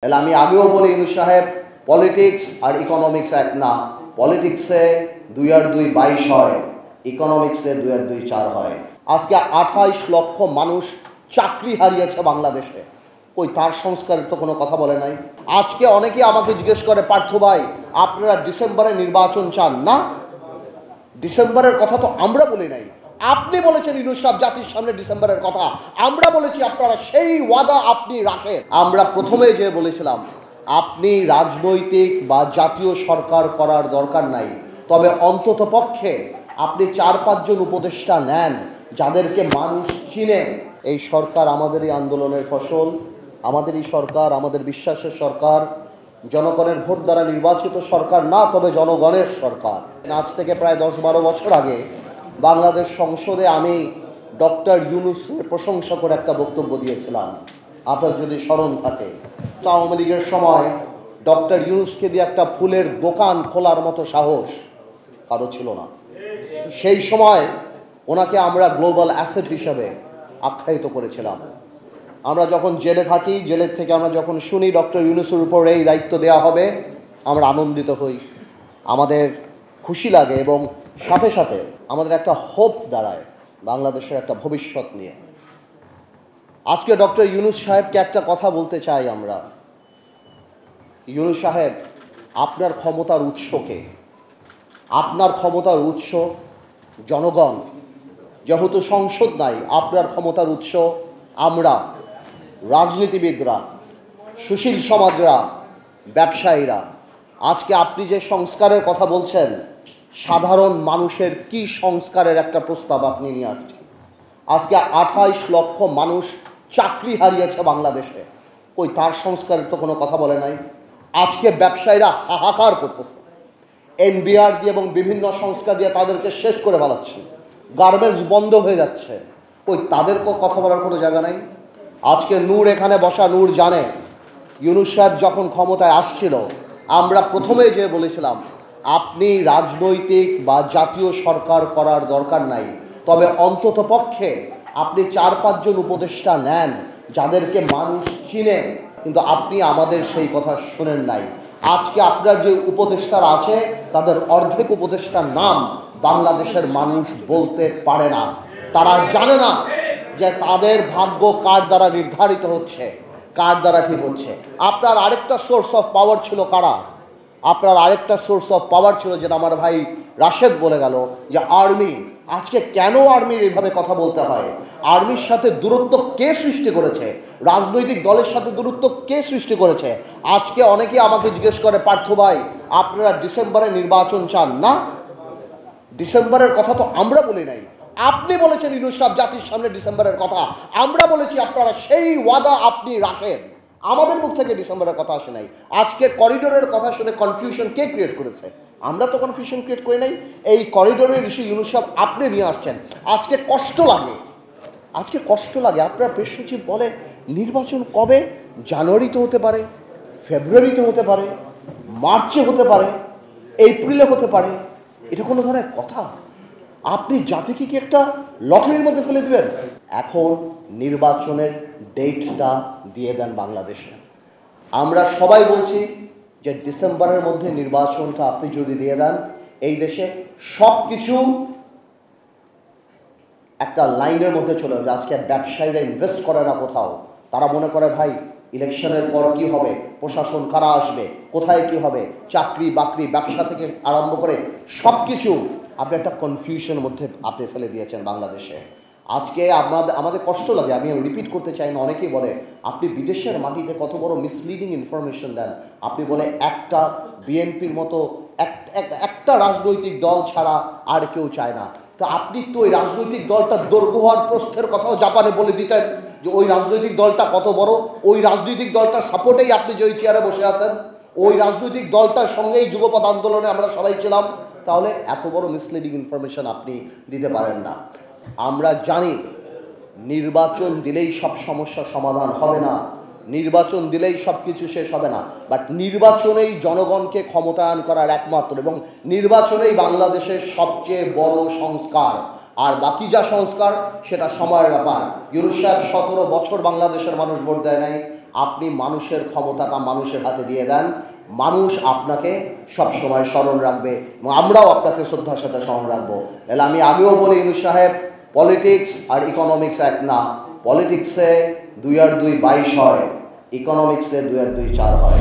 তাহলে আমি আগেও বলি ইউনূস সাহেব, পলিটিক্স আর ইকোনমিক্স এক না। পলিটিক্সে 2 আর 2 22 হয়, ইকোনমিক্সে 2 আর 2 4 হয়। আজকে 28 লক্ষ মানুষ চাকরি হারিয়েছে বাংলাদেশে, ওই তার সংস্কারের তো কোনো কথা বলে নাই। আজকে অনেকেই আমাকে জিজ্ঞেস করে, পার্থ ভাই আপনারা ডিসেম্বরে নির্বাচন চান না? ডিসেম্বরের কথা তো আমরা বলি নাই, আপনি বলেছেন ইউনূস সাহেব জাতির সামনে ডিসেম্বরের কথা। আমরা বলেছি আপনারা সেই ওয়াদা আপনি রাখেন। আমরা প্রথমে যে বলেছিলাম আপনি রাজনৈতিক বা জাতীয় সরকার করার দরকার নাই, তবে অন্তত পক্ষে আপনি 4-5 জন উপদেষ্টা নেন যাদেরকে মানুষ চিনে। এই সরকার আমাদেরই আন্দোলনের ফসল, আমাদেরই সরকার, আমাদের বিশ্বাসের সরকার, জনগণের ভোট দ্বারা নির্বাচিত সরকার না, তবে জনগণের সরকার। আজ থেকে প্রায় 10-12 বছর আগে বাংলাদেশ সংসদে আমি ডক্টর ইউনূসের প্রশংসা করে একটা বক্তব্য দিয়েছিলাম, আপনার যদি স্মরণ থাকে। আওয়ামী লীগের সময় ডক্টর ইউনূসকে দিয়ে একটা ফুলের দোকান খোলার মতো সাহস কারো ছিল না। সেই সময় ওনাকে আমরা গ্লোবাল অ্যাসেট হিসেবে আখ্যায়িত করেছিলাম। আমরা যখন জেলে থাকি, জেলের থেকে আমরা যখন শুনি ডক্টর ইউনূসের উপর এই দায়িত্ব দেওয়া হবে, আমরা আনন্দিত হই, আমাদের খুশি লাগে এবং সাথে সাথে আমাদের একটা হোপ দাঁড়ায় বাংলাদেশের একটা ভবিষ্যৎ নিয়ে। আজকে ডক্টর ইউনূস সাহেবকে একটা কথা বলতে চাই আমরা। ইউনূস সাহেব, আপনার ক্ষমতার উৎসকে, আপনার ক্ষমতার উৎস জনগণ। যেহেতু সংসদ নাই, আপনার ক্ষমতার উৎস আমরা, রাজনীতিবিদরা, সুশীল সমাজরা, ব্যবসায়ীরা। আজকে আপনি যে সংস্কারের কথা বলছেন, সাধারণ মানুষের কি সংস্কারের একটা প্রস্তাব আপনি নিয়ে আসছেন? আজকে 28 লক্ষ মানুষ চাকরি হারিয়েছে বাংলাদেশে, ওই তার সংস্কারের তো কোনো কথা বলে নাই। আজকে ব্যবসায়ীরা হাহাকার করতেছে, এনবিআর দিয়ে এবং বিভিন্ন সংস্থা দিয়ে তাদেরকে শেষ করে ফেলাচ্ছে, গার্মেন্টস বন্ধ হয়ে যাচ্ছে, ওই তাদেরকেও কথা বলার কোনো জায়গা নাই। আজকে নূর এখানে বসা, নূর জানে ইউনূস সাহেব যখন ক্ষমতায় আসছিল, আমরা প্রথমে যে বলেছিলাম আপনি রাজনৈতিক বা জাতীয় সরকার করার দরকার নাই, তবে অন্তত পক্ষে আপনি 4-5 জন উপদেষ্টা নেন যাদেরকে মানুষ চিনে। কিন্তু আপনি আমাদের সেই কথা শোনেন নাই। আজকে আপনার যে উপদেষ্টারা আছে তাদের অর্ধেক উপদেষ্টার নাম বাংলাদেশের মানুষ বলতে পারে না। তারা জানে না যে তাদের ভাগ্য কার দ্বারা নির্ধারিত হচ্ছে, কার দ্বারা ঠিক হচ্ছে। আপনার আরেকটা সোর্স অফ পাওয়ার ছিল কারা? আপনার আরেকটা সোর্স অফ পাওয়ার ছিল, যেটা আমার ভাই রাশেদ বলে গেল, যে আর্মি। আজকে কেন আর্মির এইভাবে কথা বলতে হয়? আর্মির সাথে দূরত্ব কে সৃষ্টি করেছে? রাজনৈতিক দলের সাথে দূরত্ব কে সৃষ্টি করেছে? আজকে অনেকেই আমাকে জিজ্ঞেস করে, পার্থ ভাই আপনারা ডিসেম্বরে নির্বাচন চান না? ডিসেম্বরের কথা তো আমরা বলি নাই, আপনি বলেছেন ইউনূস সাহেব জাতির সামনে ডিসেম্বরের কথা। আমরা বলেছি আপনারা সেই ওয়াদা আপনি রাখেন। আমাদের মুখ থেকে ডিসেম্বরের কথা আসে নাই। আজকে করিডোরের কথা শুনে কনফিউশন কে ক্রিয়েট করেছে? আমরা তো কনফিউশন ক্রিয়েট করি নাই। এই করিডোরের ইস্যু ইউনূস সাহেব আপনি নিয়ে আসছেন। আজকে কষ্ট লাগে, আজকে কষ্ট লাগে। আপনার প্রেস সচিব বলে নির্বাচন কবে? জানুয়ারিতে হতে পারে, ফেব্রুয়ারিতে হতে পারে, মার্চে হতে পারে, এপ্রিলে হতে পারে। এটা কোনো ধরনের কথা? আপনি জাতিকে কি একটা লটারির মধ্যে ফেলে দেবেন? এখন নির্বাচনের ডেটটা দিয়ে দেন বাংলাদেশে। আমরা সবাই বলছি যে ডিসেম্বরের মধ্যে নির্বাচনটা আপনি যদি দিয়ে দেন, এই দেশে সব কিছু একটা লাইনের মধ্যে চলে যাবে। আজকে ব্যবসায়ীরা ইনভেস্ট করে না কোথাও, তারা মনে করে ভাই ইলেকশনের পর কি হবে, প্রশাসন কারা আসবে, কোথায় কি হবে, চাকরি বাকরি ব্যবসা থেকে আরম্ভ করে সব কিছু আপনি একটা কনফিউশনের মধ্যে আপনি ফেলে দিয়েছেন বাংলাদেশে। আজকে আমাদের কষ্ট লাগে, আমি রিপিট করতে চাই না। অনেকেই বলে আপনি বিদেশের মাটিতে কত বড় মিসলিডিং ইনফরমেশন দেন। আপনি বলে একটা বিএনপির মতো একটা রাজনৈতিক দল ছাড়া আর কেউ চায় না। তো আপনি তো ওই রাজনৈতিক দলটার দৈর্ঘ্য হওয়ার প্রস্থের কথাও জাপানে বলে দিতেন, যে ওই রাজনৈতিক দলটা কত বড়। ওই রাজনৈতিক দলটার সাপোর্টেই আপনি যে ওই চেয়ারে বসে আছেন, ওই রাজনৈতিক দলটার সঙ্গেই যুগপৎ আন্দোলনে আমরা সবাই ছিলাম। তাহলে এত বড় মিসলিডিং ইনফরমেশন আপনি দিতে পারেন না। আমরা জানি নির্বাচন দিলেই সব সমস্যার সমাধান হবে না, নির্বাচন দিলেই সব কিছু শেষ হবে না, বাট নির্বাচনেই জনগণকে ক্ষমতায়ন করার একমাত্র, এবং নির্বাচনেই বাংলাদেশের সবচেয়ে বড় সংস্কার। আর বাকি যা সংস্কার সেটা সময়ের ব্যাপার। ইউনূস সাহেব 17 বছর বাংলাদেশের মানুষ ভোট দেয় নাই, আপনি মানুষের ক্ষমতাটা মানুষের হাতে দিয়ে দেন, মানুষ আপনাকে সবসময় স্মরণ রাখবে এবং আমরাও আপনাকে শ্রদ্ধার সাথে স্মরণ রাখবো। তাহলে আমি আগেও বলি ইউনূস সাহেব, পলিটিক্স আর ইকোনমিক্স এক না। পলিটিক্সে 2 আর 2 22 হয়, ইকোনমিক্সে 2 আর 2 4 হয়।